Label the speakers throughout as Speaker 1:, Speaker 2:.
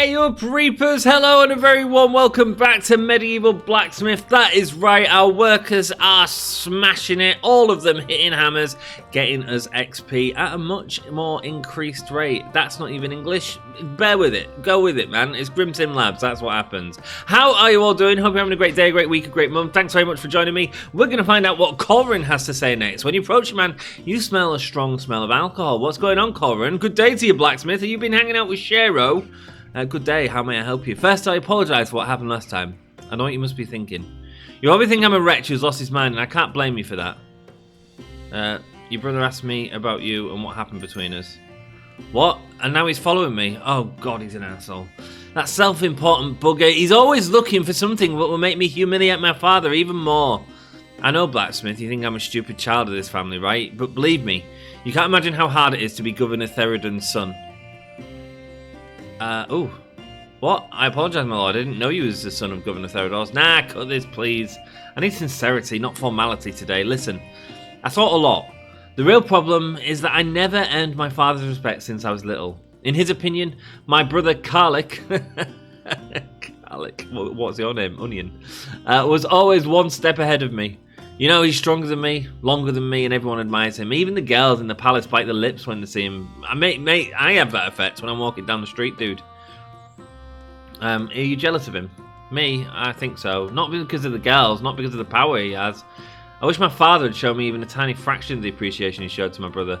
Speaker 1: Hey up, Reapers! Hello and a very warm welcome back to Medieval Blacksmith. That is right, our workers are smashing it, all of them hitting hammers, getting us XP at a much more increased rate. That's not even English. Bear with it. Go with it, man. It's Grimsim Labs. That's what happens. How are you all doing? Hope you're having a great day, a great week, a great month. Thanks very much for joining me. We're going to find out what Corrin has to say next. When you approach him, man, you smell a strong smell of alcohol. What's going on, Corrin? Good day to you, Blacksmith. Have you been hanging out with Shero? Good day, how may I help you? First, I apologise for what happened last time. I know what you must be thinking. You probably think I'm a wretch who's lost his mind, and I can't blame you for that. Your brother asked me about you and what happened between us. What? And now he's following me? Oh god, he's an asshole. That self-important bugger. He's always looking for something that will make me humiliate my father even more. I know, Blacksmith, you think I'm a stupid child of this family, right? But believe me, you can't imagine how hard it is to be Governor Theroden's son. Oh. What? I apologise, my lord. I didn't know you was the son of Governor Therodos. Nah, cut this, please. I need sincerity, not formality today. Listen, I thought a lot. The real problem is that I never earned my father's respect since I was little. In his opinion, my brother Karlik... Karlik? What's your name? Onion. Was always one step ahead of me. You know, he's stronger than me, longer than me, and everyone admires him. Even the girls in the palace bite their lips when they see him. Mate, I have that effect when I'm walking down the street, dude. Are you jealous of him? Me? I think so. Not because of the girls, not because of the power he has. I wish my father had shown me even a tiny fraction of the appreciation he showed to my brother.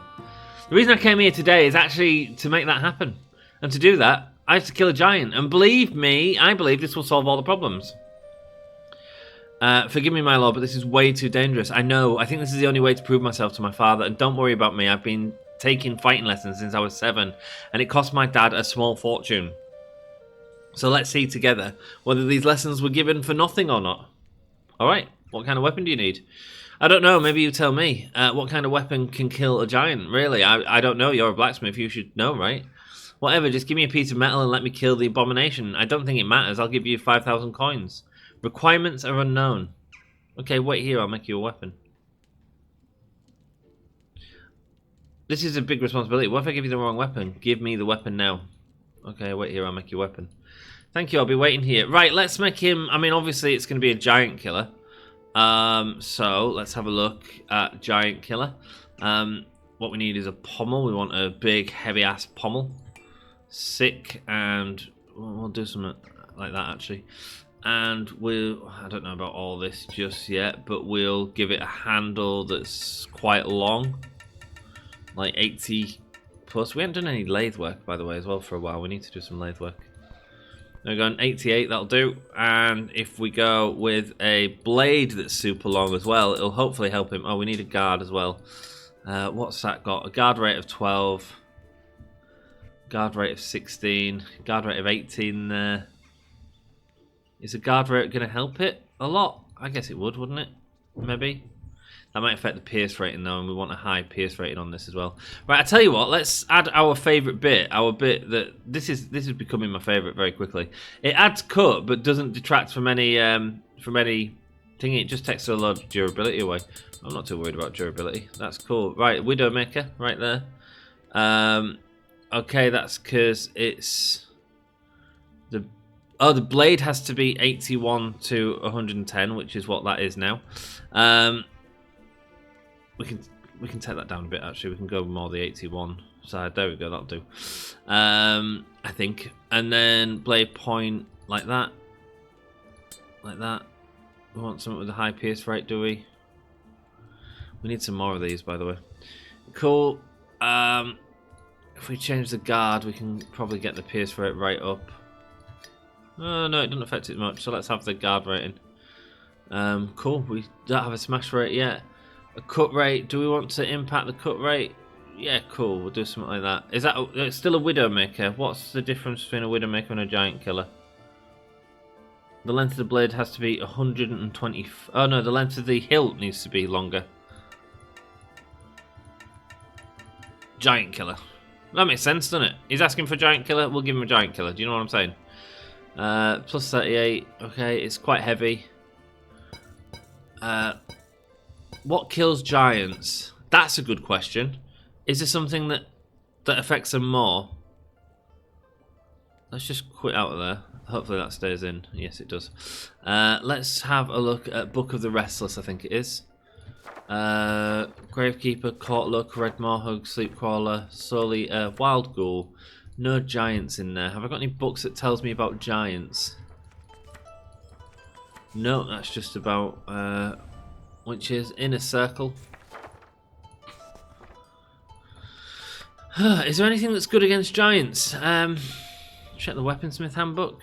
Speaker 1: The reason I came here today is actually to make that happen. And to do that, I have to kill a giant. And believe me, I believe this will solve all the problems. Forgive me, my lord, but this is way too dangerous. I know. I think this is the only way to prove myself to my father. And don't worry about me. I've been taking fighting lessons since I was 7. And it cost my dad a small fortune. So let's see together whether these lessons were given for nothing or not. Alright, what kind of weapon do you need? I don't know, maybe you tell me. What kind of weapon can kill a giant? Really, I don't know. You're a blacksmith, you should know, right? Whatever, just give me a piece of metal and let me kill the abomination. I don't think it matters. I'll give you 5,000 coins. Requirements are unknown. Okay, wait here, I'll make you a weapon. This is a big responsibility. What if I give you the wrong weapon? Give me the weapon now. Okay, wait here, I'll make you a weapon. Thank you, I'll be waiting here. Right, let's make him... I mean, obviously it's going to be a giant killer. So, let's have a look at giant killer. What we need is a pommel. We want a big, heavy-ass pommel. Sick, and we'll do something like that, actually. And I don't know about all this just yet, but we'll give it a handle that's quite long. Like 80 plus. We haven't done any lathe work, by the way, as well for a while. We need to do some lathe work. We're going 88, that'll do. And if we go with a blade that's super long as well, it'll hopefully help him. Oh, we need a guard as well. What's that got? A guard rate of 12. Guard rate of 16. Guard rate of 18 there. Is a guard rate going to help it a lot? I guess it would, wouldn't it? Maybe. That might affect the pierce rating though, and we want a high pierce rating on this as well. Right, I tell you what, let's add our favourite bit. Our bit that this is becoming my favourite very quickly. It adds cut, but doesn't detract from any thing. It just takes a lot of durability away. I'm not too worried about durability. That's cool. Right, Widowmaker, right there. Okay, that's because it's the blade has to be 81 to 110, which is what that is now. We can take that down a bit, actually. We can go more the 81 side. There we go, that'll do. I think. And then blade point like that. Like that. We want something with a high pierce rate, do we? We need some more of these, by the way. Cool. If we change the guard, we can probably get the pierce rate right up. Oh, no, it doesn't affect it much, so let's have the guard rating. Cool, we don't have a smash rate yet. A cut rate, do we want to impact the cut rate? Yeah, cool, we'll do something like that. Is that it's still a Widowmaker? What's the difference between a Widowmaker and a giant killer? The length of the blade has to be 120... Oh no, the length of the hilt needs to be longer. Giant killer. That makes sense, doesn't it? He's asking for giant killer, we'll give him a giant killer. Do you know what I'm saying? Plus 38. Okay, it's quite heavy. What kills giants? That's a good question. Is there something that affects them more? let's just quit out of there. Hopefully that stays in. Yes, it does. Let's have a look at Book of the Restless, I think it is. Gravekeeper, Courtlook, Red Moorhug, Sleepcrawler, Solely, Wild Ghoul. No giants in there. Have I got any books that tells me about giants? No, that's just about witches. Inner Circle. Is there anything that's good against giants? Check the Weaponsmith Handbook.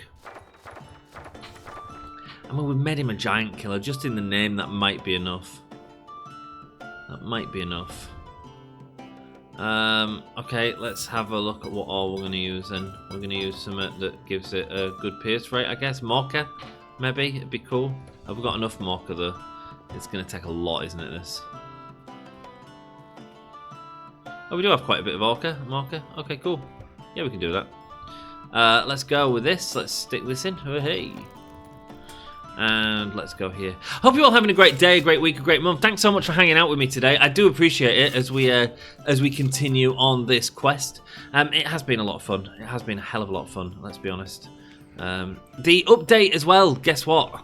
Speaker 1: I mean, we've made him a giant killer. Just in the name, that might be enough. That might be enough. Okay, let's have a look at what all we're going to use then. We're going to use something that gives it a good pierce rate, I guess. Morka, maybe? It'd be cool. Have we got enough Morka, though? It's going to take a lot, isn't it, this? Oh, we do have quite a bit of Morka. Okay, cool. Yeah, we can do that. Let's go with this. Let's stick this in. Oh, hey. And let's go here. Hope you're all having a great day, a great week, a great month. Thanks so much for hanging out with me today. I do appreciate it as we continue on this quest. It has been a lot of fun. It has been a hell of a lot of fun, let's be honest. The update as well, guess what?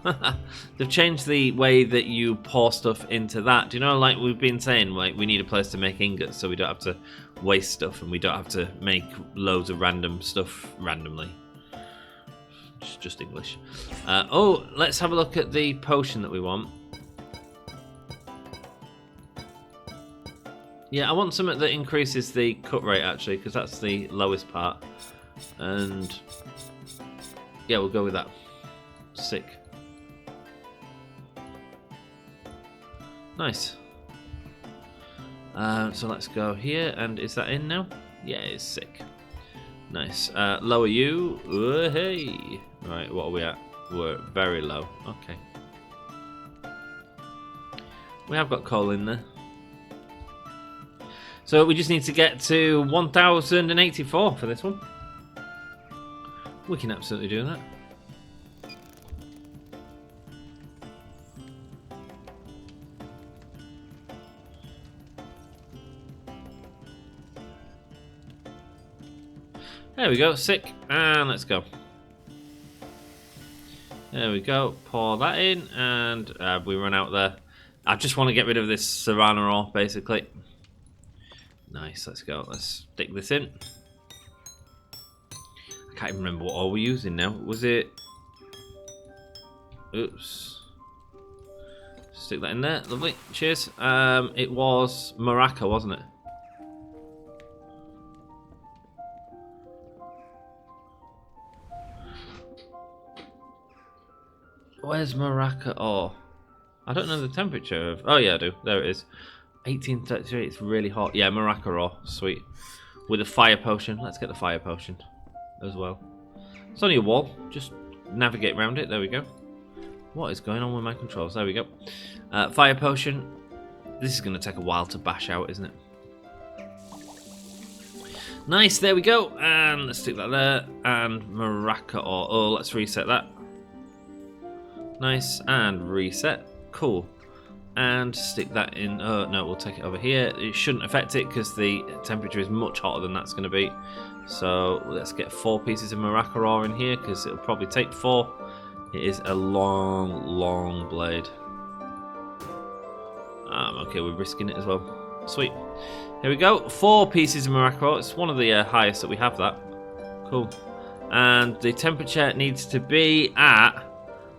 Speaker 1: They've changed the way that you pour stuff into that. Do you know, like we've been saying, like we need a place to make ingots so we don't have to waste stuff and we don't have to make loads of random stuff randomly. Just English. Oh, let's have a look at the potion that we want. Yeah, I want something that increases the cut rate actually, because that's the lowest part. And yeah, we'll go with that. Sick. Nice. So let's go here, and is that in now? Yeah, it's sick. Nice. Lower you. Hey. Right, what are we at? We're very low. Okay. We have got coal in there. So we just need to get to 1084 for this one. We can absolutely do that. There we go, sick, and let's go. There we go, pour that in, and we run out there. I just want to get rid of this Savannah ore, basically. Nice, let's go, let's stick this in. I can't even remember what ore we're using now. Was it... Oops. Stick that in there, lovely, cheers. It was Maraca, wasn't it? Where's Maraca ore? I don't know the temperature of... Oh yeah, I do. There it is. 1833, it's really hot. Yeah, Maraca ore, sweet. With a fire potion. Let's get the fire potion as well. It's only a wall. Just navigate around it. There we go. What is going on with my controls? There we go. Fire potion. This is going to take a while to bash out, isn't it? Nice, there we go. And let's stick that there. And Maraca ore. Oh, let's reset that. Nice, and reset. Cool. And stick that in. Oh, no, we'll take it over here. It shouldn't affect it because the temperature is much hotter than that's going to be. So let's get 4 pieces of Maraca ore in here because it'll probably take 4. It is a long, long blade. Okay, we're risking it as well. Sweet. Here we go. 4 pieces of Maraca ore. It's one of the highest that we have, that. Cool. And the temperature needs to be at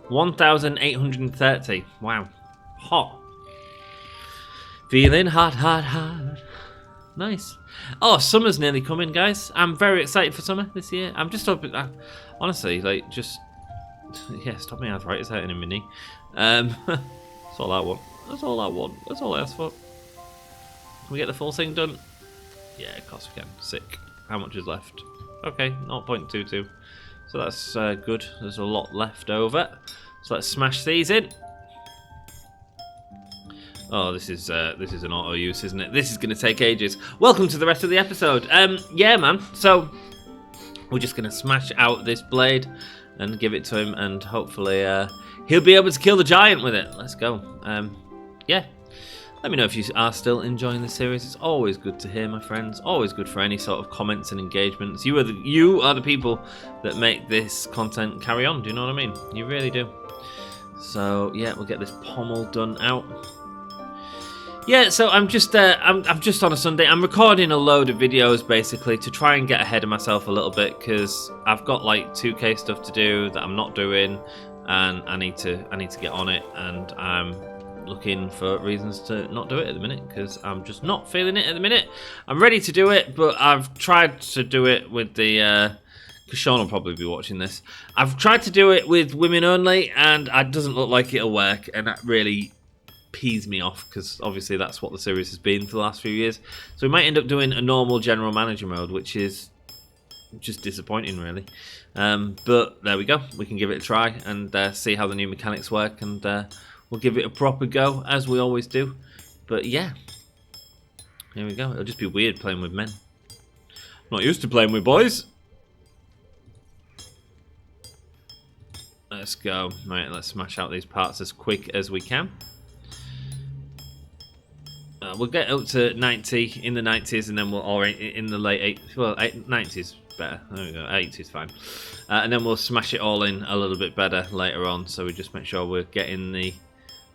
Speaker 1: 1830. Wow. Hot. Feeling hot, hot, hot. Nice. Oh, summer's nearly coming, guys. I'm very excited for summer this year. I'm just hoping... honestly, like, just... Yeah, stop me arthritis hurting in my knee. That's all I want. That's all I want. That's all I ask for. Can we get the full thing done? Yeah, of course we can. Sick. How much is left? Okay, 0.22. So that's good. There's a lot left over. So let's smash these in. Oh, this is an auto use, isn't it? This is going to take ages. Welcome to the rest of the episode. Yeah, man. So we're just going to smash out this blade and give it to him, and hopefully he'll be able to kill the giant with it. Let's go. Yeah. Let me know if you are still enjoying the series. It's always good to hear, my friends. Always good for any sort of comments and engagements. You are the people that make this content carry on. Do you know what I mean? You really do. So yeah, we'll get this pommel done out. Yeah, so I'm just on a Sunday. I'm recording a load of videos basically to try and get ahead of myself a little bit because I've got like 2K stuff to do that I'm not doing, and I need to get on it, and I'm looking for reasons to not do it at the minute because I'm just not feeling it at the minute. I'm ready to do it, but I've tried to do it with the because Sean will probably be watching this. I've tried to do it with women only, and it doesn't look like it'll work, and that really pees me off because obviously that's what the series has been for the last few years. So we might end up doing a normal general manager mode, which is just disappointing, really. But there we go. We can give it a try and see how the new mechanics work, and we'll give it a proper go as we always do. But yeah, here we go. It'll just be weird playing with men. I'm not used to playing with boys. Let's go. Right, let's smash out these parts as quick as we can. We'll get up to 90 in the 90s, and then or in the late 80s. Well, 90s better. There we go. 80s fine. And then we'll smash it all in a little bit better later on. So we just make sure we're getting the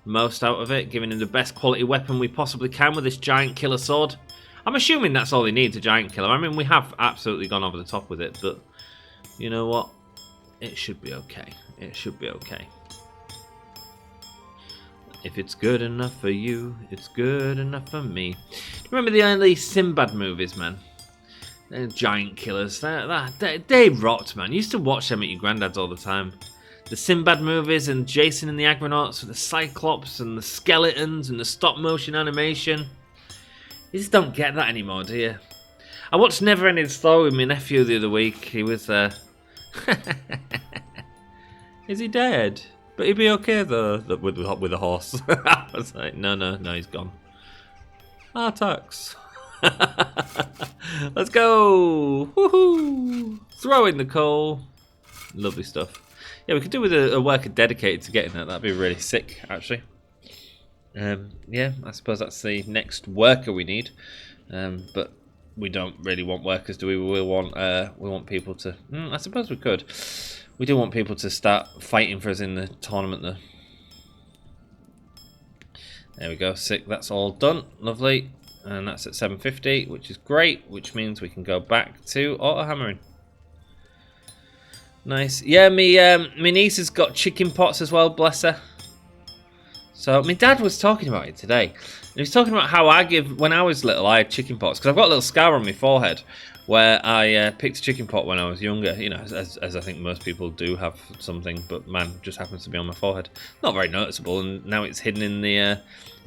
Speaker 1: most out of it, giving him the best quality weapon we possibly can with this giant killer sword. I'm assuming that's all he needs, a giant killer. I mean, we have absolutely gone over the top with it, but you know what? It should be okay. It should be okay. If it's good enough for you, it's good enough for me. Remember the early Sinbad movies, man? They're giant killers. They rocked, man. You used to watch them at your granddad's all the time. The Sinbad movies and Jason and the Argonauts with the Cyclops and the skeletons and the stop-motion animation. You just don't get that anymore, do you? I watched Never Ending Story with my nephew the other week. He was Is he dead? But he'd be okay though with a horse. I was like, no, he's gone. Tux. Let's go! Woohoo! Throw in the coal. Lovely stuff. Yeah, we could do with a worker dedicated to getting that. That'd be really sick, actually. Yeah, I suppose that's the next worker we need. But we don't really want workers, do we? We want people to. I suppose we could. We do want people to start fighting for us in the tournament, though. There we go. Sick. That's all done. Lovely. And that's at 750, which is great, which means we can go back to auto hammering. Nice. Yeah, me niece has got chicken pox as well, bless her. So my dad was talking about it today. And he was talking about how when I was little, I had chicken pox. Because I've got a little scar on my forehead where I picked a chicken pox when I was younger. You know, as I think most people do have something, but man, just happens to be on my forehead. Not very noticeable, and now it's hidden in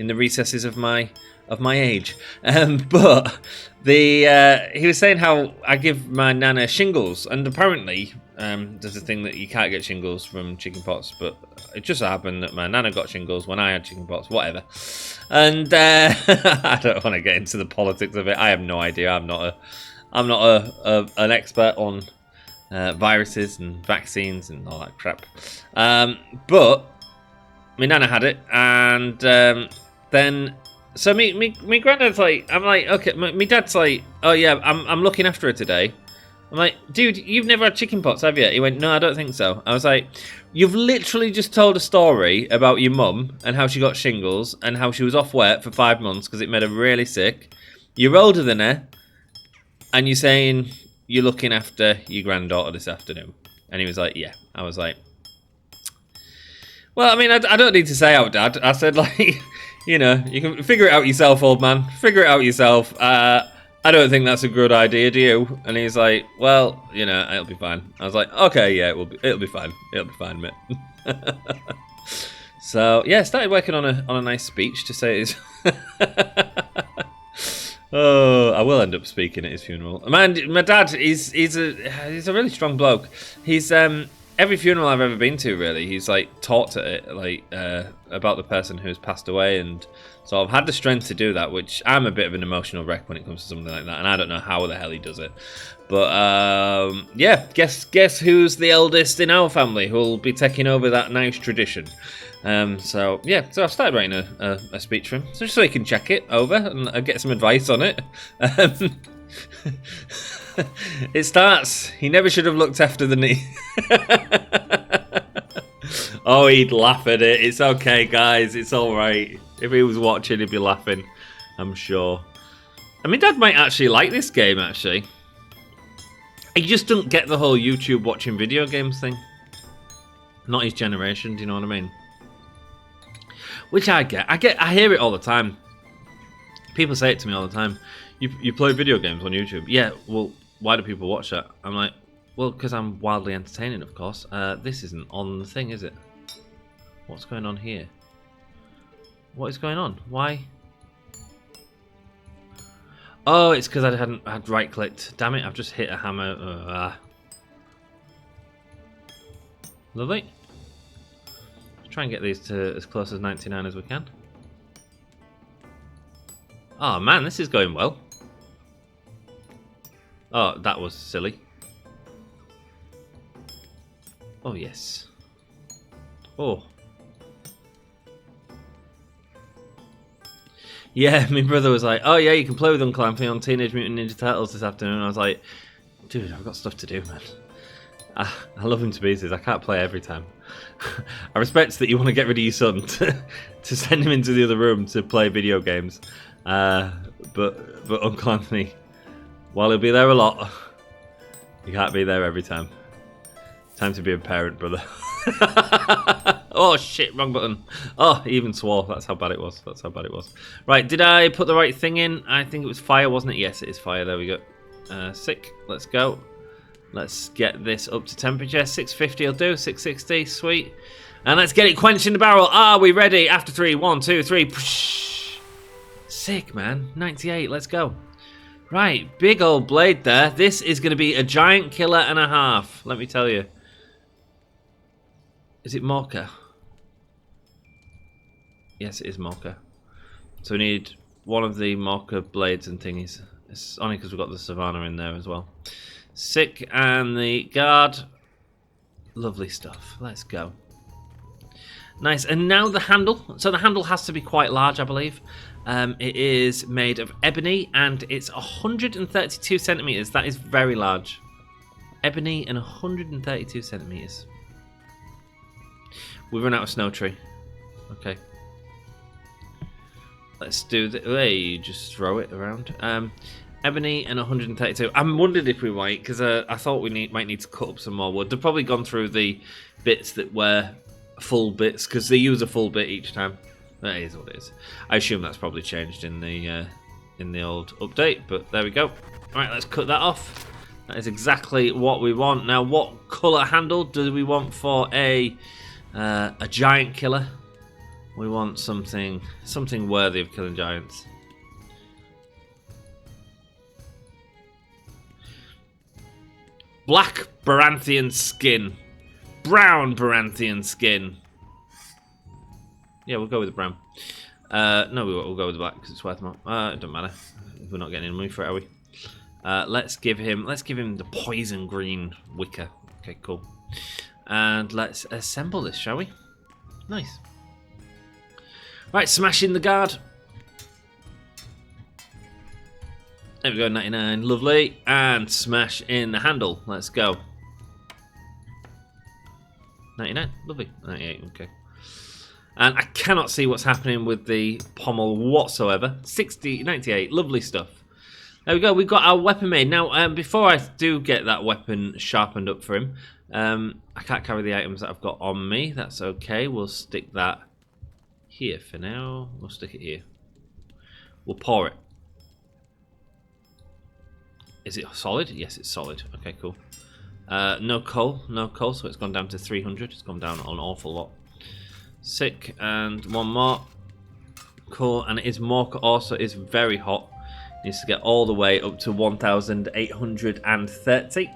Speaker 1: the recesses of my age. But he was saying how I give my nana shingles, and apparently there's a thing that you can't get shingles from chicken pox, but it just happened that my nana got shingles when I had chicken pox, whatever. And I don't want to get into the politics of it. I have no idea. I'm not an expert on viruses and vaccines and all that crap. But my nana had it, and then so me granddad's like, I'm like, okay, my dad's like, oh yeah, I'm looking after her today. I'm like, dude, you've never had chicken pox, have you? He went, no, I don't think so. I was like, you've literally just told a story about your mum and how she got shingles and how she was off work for 5 months because it made her really sick. You're older than her, and you're saying you're looking after your granddaughter this afternoon. And he was like, yeah. I was like, well, I mean, I don't need to say out, Dad. I said, like, you know, you can figure it out yourself, old man. Figure it out yourself. I don't think that's a good idea, do you? And he's like, well, you know, it'll be fine. I was like, okay, yeah, it'll be fine. It'll be fine, mate. So yeah, started working on a nice speech to say it's. Oh, I will end up speaking at his funeral. Man, my dad, he's a really strong bloke. He's every funeral I've ever been to, really, he's like taught it, like about the person who's passed away, and so I've had the strength to do that, which I'm a bit of an emotional wreck when it comes to something like that, and I don't know how the hell he does it. But yeah, guess who's the eldest in our family who'll be taking over that nice tradition? So yeah, so I've started writing a speech for him, so just so he can check it over and get some advice on it. It starts. He never should have looked after the knee. Oh, he'd laugh at it. It's okay, guys. It's all right. If he was watching, he'd be laughing. I'm sure. I mean, Dad might actually like this game. Actually, he just doesn't get the whole YouTube watching video games thing. Not his generation. Do you know what I mean? Which I get. I hear it all the time. People say it to me all the time. You play video games on YouTube? Yeah. Well, why do people watch that? I'm like, well, because I'm wildly entertaining, of course. This isn't on the thing, is it? What's going on here? What is going on? Why? Oh, it's because I'd right-clicked. Damn it! I've just hit a hammer. Lovely. Try and get these to as close as 99 as we can. Oh man, this is going well. Oh, that was silly. Oh yes. Oh. Yeah, my brother was like, oh yeah, you can play with Uncle Anthony on Teenage Mutant Ninja Turtles this afternoon. And I was like, dude, I've got stuff to do, man. I love him to pieces. I can't play every time. I respect that you want to get rid of your son to send him into the other room to play video games. But Uncle Anthony, while he'll be there a lot, he can't be there every time. Time to be a parent, brother. Oh shit, wrong button. Oh, he even swore. That's how bad it was. That's how bad it was. Right, did I put the right thing in? I think it was fire, wasn't it? Yes, it is fire. There we go. Sick. Let's go. Let's get this up to temperature. 650 will do. 660. Sweet. And let's get it quenched in the barrel. Are we ready? After 3. 1, 2, 3. Sick, man. 98. Let's go. Right. Big old blade there. This is going to be a giant killer and a half. Let me tell you. Is it Morka? Yes, it is Morka. So we need one of the Morka blades and thingies. It's only because we've got the Savannah in there as well. Sick, and the guard. Lovely stuff. Let's go. Nice, and now the handle. So the handle has to be quite large, I believe. It is made of ebony, and it's 132 centimeters. That is very large. Ebony and 132 centimeters. We've run out of snow tree. Okay. Let's do the. Hey, just throw it around. Ebony and 132. I'm wondering if we might, because I thought we might need to cut up some more wood. They've probably gone through the bits that were full bits, because they use a full bit each time. That is what it is. I assume that's probably changed in the old update, but there we go. All right, let's cut that off. That is exactly what we want. Now, what colour handle do we want for a giant killer? We want something worthy of killing giants. Black Baranthian skin. Brown Baranthian skin. Yeah, we'll go with the brown. No, we'll go with the black because it's worth more. It doesn't matter. We're not getting any money for it, are we? Let's give him the poison green wicker. Okay, cool. And let's assemble this, shall we? Nice. Right, smash in the guard. There we go, 99, lovely. And smash in the handle. Let's go. 99, lovely. 98, okay. And I cannot see what's happening with the pommel whatsoever. 98, lovely stuff. There we go, we've got our weapon made. Now, before I do get that weapon sharpened up for him, I can't carry the items that I've got on me. That's okay, we'll stick that here for now. We'll stick it here. We'll pour it. Is it solid? Yes, it's solid. Okay, cool. No coal, so it's gone down to 300. It's gone down an awful lot. Sick, and one more. Cool, and it is Morka also is very hot. Needs to get all the way up to 1,830.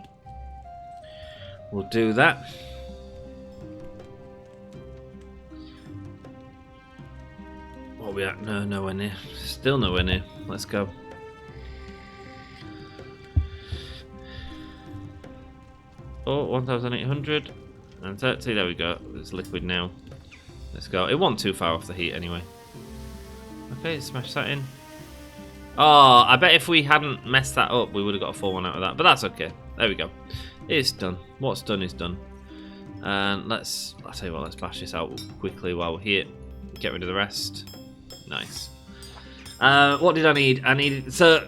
Speaker 1: We'll do that. What are we at? No, nowhere near. Still nowhere near. Let's go. Oh, 1,830. There we go. It's liquid now. Let's go. It wasn't too far off the heat anyway. Okay, smash that in. Oh, I bet if we hadn't messed that up, we would have got a full one out of that. But that's okay. There we go. It's done. What's done is done. And I'll tell you what, let's bash this out quickly while we're here. Get rid of the rest. Nice. What did I need? I needed... So,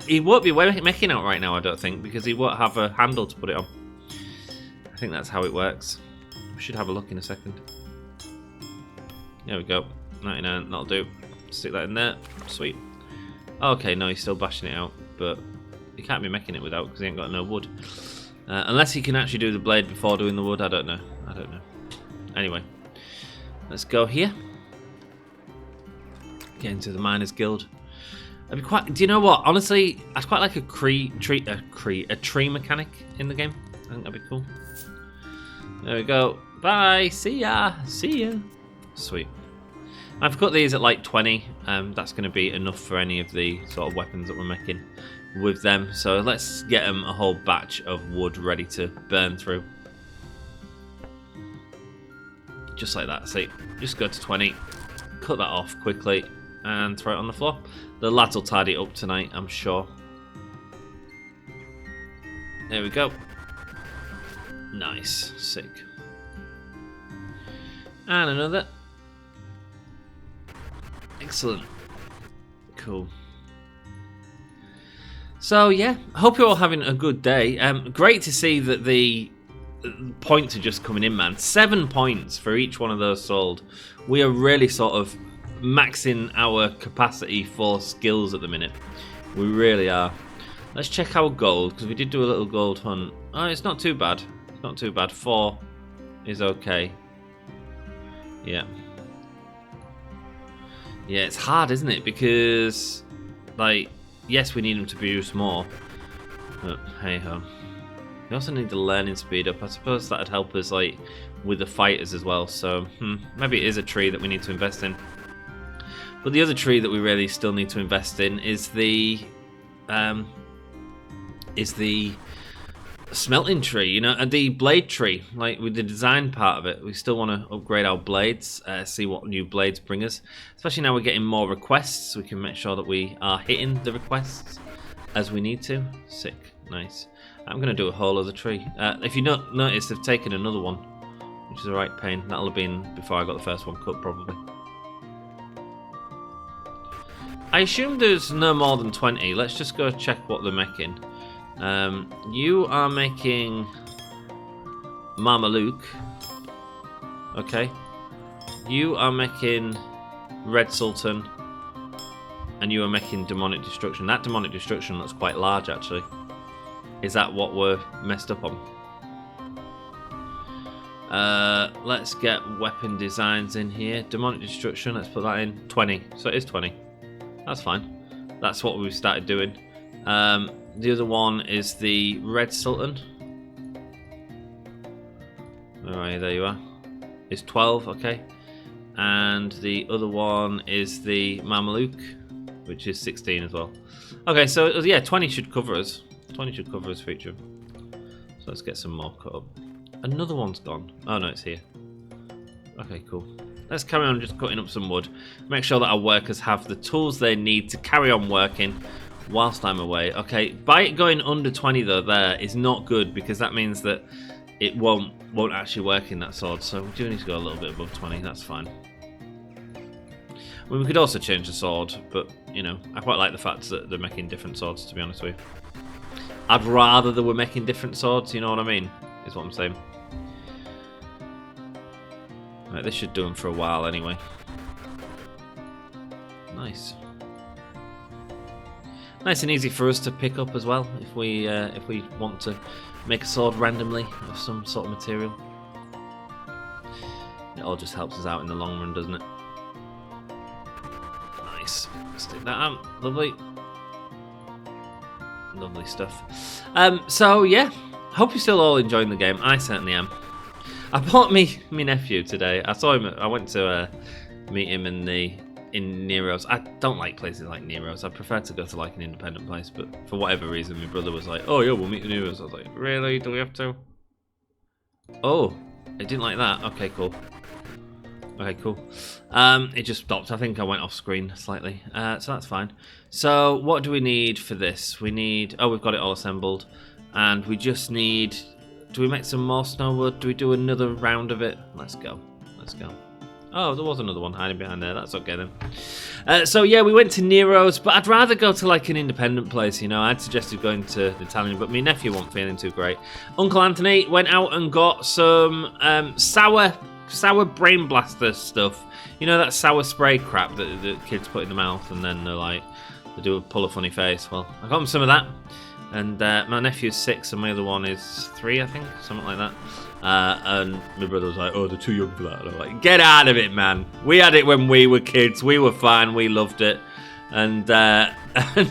Speaker 1: he won't be making out right now, I don't think, because he won't have a handle to put it on. I think that's how it works. We should have a look in a second. There we go. 99, that'll do. Stick that in there. Sweet. Okay, no, he's still bashing it out, but he can't be making it without because he ain't got no wood. Unless he can actually do the blade before doing the wood, I don't know. I don't know. Anyway, let's go here. Get into the Miners Guild. I'd be quite. Do you know what? Honestly, I'd quite like a tree mechanic in the game. I think that'd be cool. There we go. Bye. See ya. See ya. Sweet. I've got these at like 20. That's going to be enough for any of the sort of weapons that we're making with them. So let's get them a whole batch of wood ready to burn through. Just like that. See, just go to 20. Cut that off quickly and throw it on the floor. The lads will tidy it up tonight, I'm sure. There we go. Nice. Sick. And another. Excellent. Cool. So yeah, hope you're all having a good day. Great to see that the points are just coming in, man. 7 points for each one of those sold. We are really sort of maxing our capacity for skills at the minute. We really are. Let's check our gold, because we did do a little gold hunt. Oh, it's not too bad. It's not too bad. 4 is okay. Yeah. Yeah, it's hard, isn't it? Because, like, yes, we need them to produce more. But, hey-ho. We also need the learning speed up. I suppose that'd help us, like, with the fighters as well. So, maybe it is a tree that we need to invest in. But the other tree that we really still need to invest in is the smelting tree, you know, and the blade tree. Like with the design part of it, we still want to upgrade our blades, see what new blades bring us. Especially now we're getting more requests, we can make sure that we are hitting the requests as we need to. Sick, nice. I'm going to do a whole other tree. If you notice, they've taken another one, which is a right pain. That'll have been before I got the first one cut, probably. I assume there's no more than 20. Let's just go check what they're making. You are making Marmaluke. Okay. You are making Red Sultan. And you are making Demonic Destruction. That Demonic Destruction looks quite large, actually. Is that what we're messed up on? Let's get weapon designs in here. Demonic Destruction, let's put that in. 20. So it is 20. That's fine. That's what we've started doing. The other one is the Red Sultan. Alright, there you are. It's 12, okay. And the other one is the Mameluke, which is 16 as well. Okay, so yeah, 20 should cover us. 20 should cover us for each of them. So let's get some more cut up. Another one's gone. Oh no, it's here. Okay, cool. Let's carry on just cutting up some wood. Make sure that our workers have the tools they need to carry on working whilst I'm away. Okay, by it going under 20 though, there is not good because that means that it won't actually work in that sword. So we do need to go a little bit above 20. That's fine. Well, we could also change the sword, but you know, I quite like the fact that they're making different swords. To be honest with you, I'd rather they were making different swords. You know what I mean? Is what I'm saying. Right, this should do them for a while anyway. Nice. Nice and easy for us to pick up as well if we want to make a sword randomly of some sort of material. It all just helps us out in the long run, doesn't it? Nice. Stick that out. Lovely. Lovely stuff. So yeah, hope you're still all enjoying the game. I certainly am. I bought me nephew today. I saw him. I went to meet him in Nero's. I don't like places like Nero's. I prefer to go to like an independent place. But for whatever reason, my brother was like, "Oh yeah, we'll meet at Nero's." I was like, "Really? Do we have to?" Oh, I didn't like that. Okay, cool. Okay, cool. It just stopped. I think I went off screen slightly. So that's fine. So what do we need for this? We need... Oh, we've got it all assembled. And we just need... Do we make some more snow wood? Do we do another round of it? Let's go. Let's go. Oh, there was another one hiding behind there. That's okay then. So yeah, we went to Nero's, but I'd rather go to like an independent place, you know. I'd suggested going to the Italian, but my nephew wasn't feeling too great. Uncle Anthony went out and got some sour brain blaster stuff. You know, that sour spray crap that the kids put in the mouth and then they're like, they pull a funny face. Well, I got him some of that. And my nephew's 6 and my other one is 3, I think, something like that. And my brother was like, oh, they're too young for that. And I'm like, get out of it, man. We had it when we were kids. We were fine. We loved it. And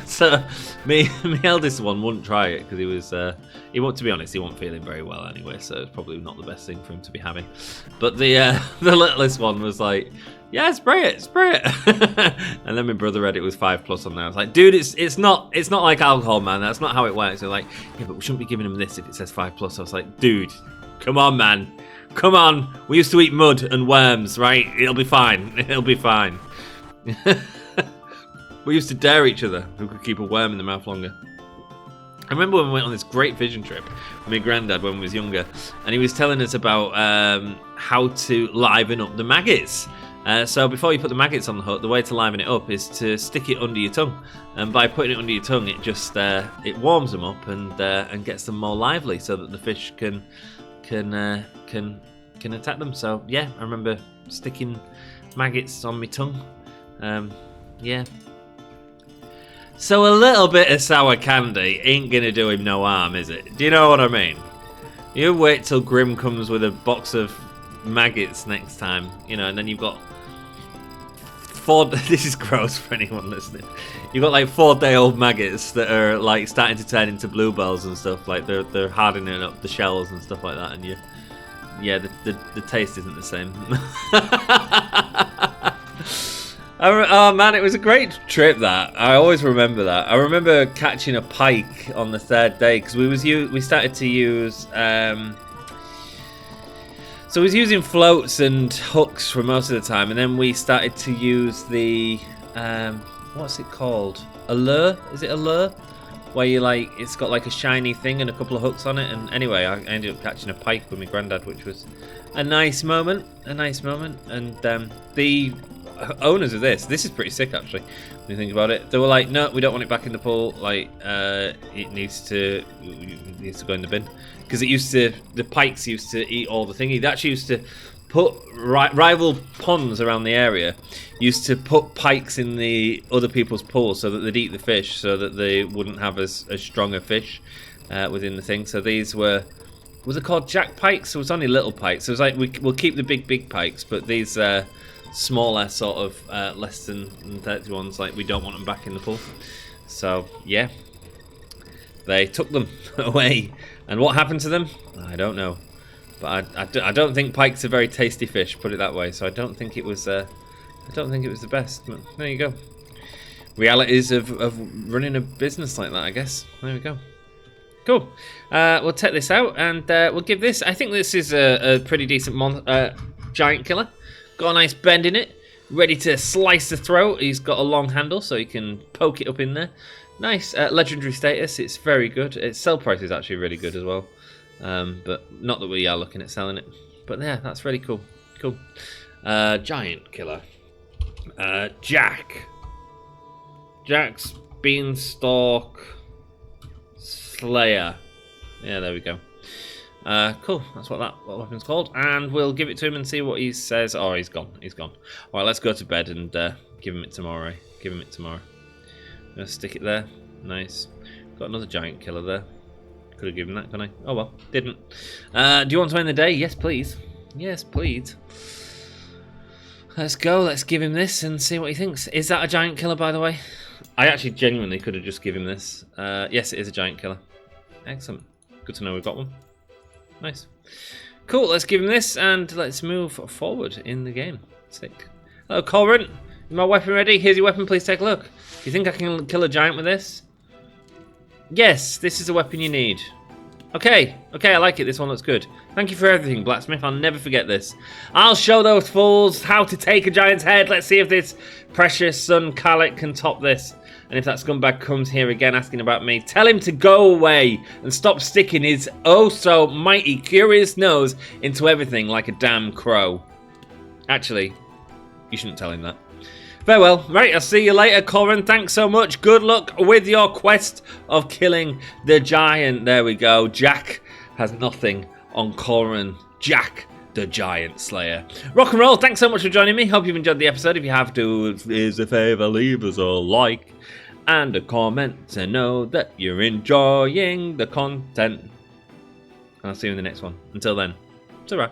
Speaker 1: so my eldest one wouldn't try it because he was, to be honest, he wasn't feeling very well anyway. So it's probably not the best thing for him to be having. But the littlest one was like, yeah, spray it. And then my brother read it was 5+ on there. I was like, dude, it's not like alcohol, man. That's not how it works. They're like, yeah, but we shouldn't be giving him this if it says 5+. I was like, dude, come on, man. Come on. We used to eat mud and worms, right? It'll be fine. It'll be fine. We used to dare each other who could keep a worm in the mouth longer. I remember when we went on this great fishing trip with my granddad when we was younger, and he was telling us about how to liven up the maggots. So before you put the maggots on the hook, the way to liven it up is to stick it under your tongue, and by putting it under your tongue, it just it warms them up and gets them more lively, so that the fish can attack them. So yeah, I remember sticking maggots on my tongue. Yeah. So a little bit of sour candy ain't gonna do him no harm, is it? Do you know what I mean? You wait till Grim comes with a box of maggots next time, you know, and then you've got 4... This is gross for anyone listening. You've got like 4-day-old maggots that are like starting to turn into bluebells and stuff. Like they're hardening up the shells and stuff like that, and the taste isn't the same. Oh man, it was a great trip. That I always remember that. I remember catching a pike on the 3rd day because we started to use. So I was using floats and hooks for most of the time, and then we started to use the what's it called? A lure? Is it a lure? Where you like it's got like a shiny thing and a couple of hooks on it. And anyway, I ended up catching a pike with my granddad, which was a nice moment. And the owners of this is pretty sick actually when you think about it. They were like, no, we don't want it back in the pool, like it needs to go in the bin, because the pikes used to eat all the thingy. They actually used to put rival ponds around the area used to put pikes in the other people's pools so that they'd eat the fish, so that they wouldn't have as strong a fish within the thing. So these was it called jack pikes? So it was only little pikes. So it was like we'll keep the big pikes, but these smaller sort of less than 30 ones, like we don't want them back in the pool. So yeah, they took them away, and what happened to them I don't know, but I don't think pike's a very tasty fish, put it that way. So I don't think it was the best, but there you go. Realities of running a business like that, I guess. There we go. Cool. We'll take this out and we'll give this, I think this is a pretty decent giant killer. Got a nice bend in it, ready to slice the throat. He's got a long handle so you can poke it up in there. Nice. Legendary status, it's very good. Its sell price is actually really good as well, but not that we are looking at selling it. But yeah, that's really cool. Cool. Giant killer. Jack's Beanstalk Slayer. Yeah, there we go. Cool, that's what weapon's called, and we'll give it to him and see what he says. Oh, he's gone. Alright, let's go to bed and give him it tomorrow. Gonna stick it there. Nice. Got another giant killer there. Could have given that, couldn't I? Oh well, didn't. Do you want to end the day? Yes, please. Yes, please. Let's go, let's give him this and see what he thinks. Is that a giant killer, by the way? I actually genuinely could have just given him this. Yes, it is a giant killer. Excellent. Good to know we've got one. Nice. Cool, let's give him this and let's move forward in the game. Sick. Hello, Colrun. Is my weapon ready? Here's your weapon, please take a look. Do you think I can kill a giant with this? Yes, this is the weapon you need. Okay, I like it. This one looks good. Thank you for everything, Blacksmith. I'll never forget this. I'll show those fools how to take a giant's head. Let's see if this precious son Khalek can top this. And if that scumbag comes here again asking about me, tell him to go away and stop sticking his oh-so-mighty curious nose into everything like a damn crow. Actually, you shouldn't tell him that. Farewell. Right, I'll see you later, Corin. Thanks so much. Good luck with your quest of killing the giant. There we go. Jack has nothing on Corin. Jack, the giant slayer. Rock and roll. Thanks so much for joining me. Hope you've enjoyed the episode. If you have, do us a favor, leave us a like and a comment to know that you're enjoying the content. I'll see you in the next one. Until then, ta-ra.